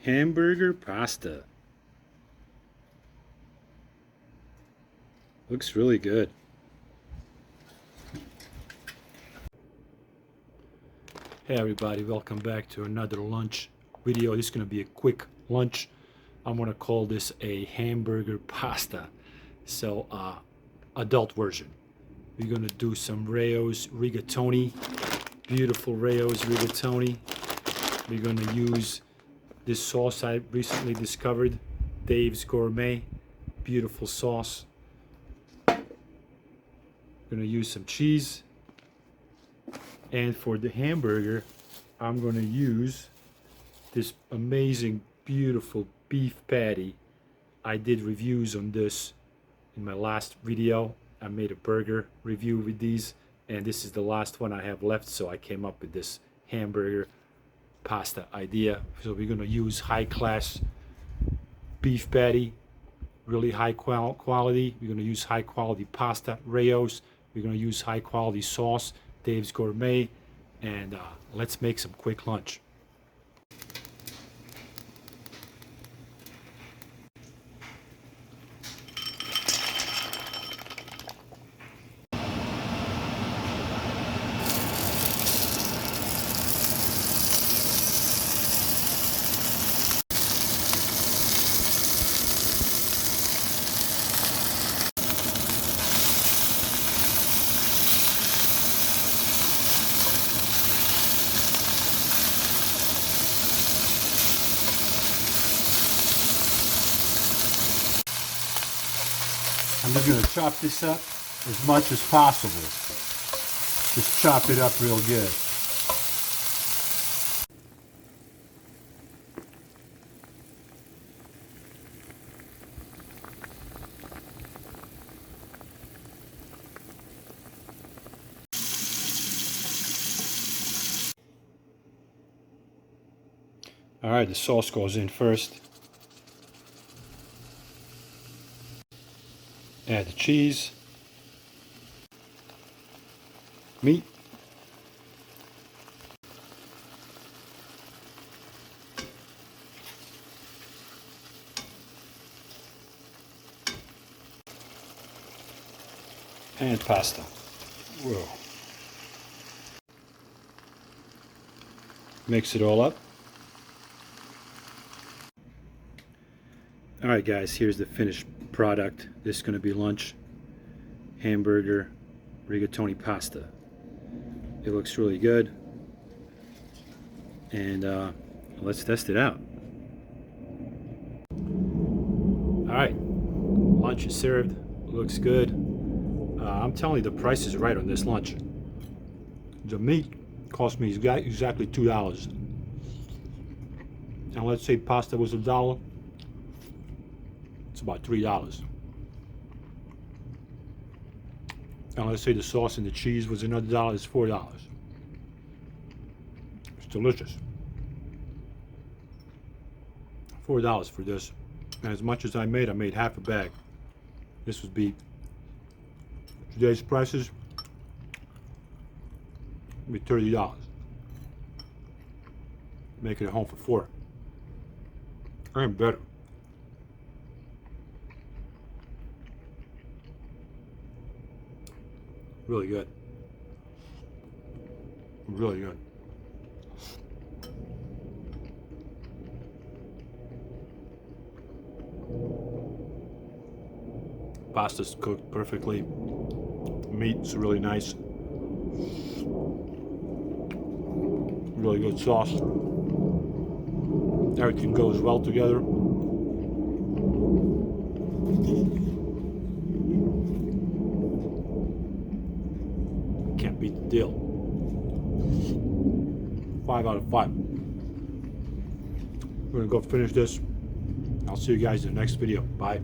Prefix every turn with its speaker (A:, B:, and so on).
A: Hamburger pasta. Looks really good. Hey everybody, welcome back to another lunch video. This is going to be a quick lunch. I'm going to call this a hamburger pasta. So, adult version. We're going to do some Rao's rigatoni. Beautiful Rao's rigatoni. We're going to use this sauce I recently discovered, Dave's Gourmet. Beautiful sauce. Going to use some cheese. And for the hamburger, I'm going to use this amazing, beautiful beef patty. I did reviews on this in my last video. I made a burger review with these, and this is the last one I have left, so I came up with this hamburger pasta idea. So we're going to use high-class beef patty, really high quality. We're going to use high-quality pasta, Rao's. We're going to use high-quality sauce, Dave's Gourmet, and let's make some quick lunch. I'm just going to chop this up as much as possible. Just chop it up real good. All right, the sauce goes in first. Add the cheese, meat, and pasta. Whoa. Mix it all up. All right, guys, here's the finished product. This is going to be lunch. Hamburger rigatoni pasta. It looks really good, and let's test it out. All right, lunch is served. Looks good. I'm telling you, the price is right on this lunch. The meat cost me exactly $2, and let's say pasta was $1. It's about $3. And let's say the sauce and the cheese was another $1, it's $4. It's delicious. $4 for this. And as much as I made half a bag. This would be today's prices, would be $30. Make it at home for $4. And better. Really good. Really good. Pasta's cooked perfectly. Meat's really nice. Really good sauce. Everything goes well together. Can't beat the deal. 5 out of 5. We're gonna go finish this. I'll see you guys in the next video. Bye.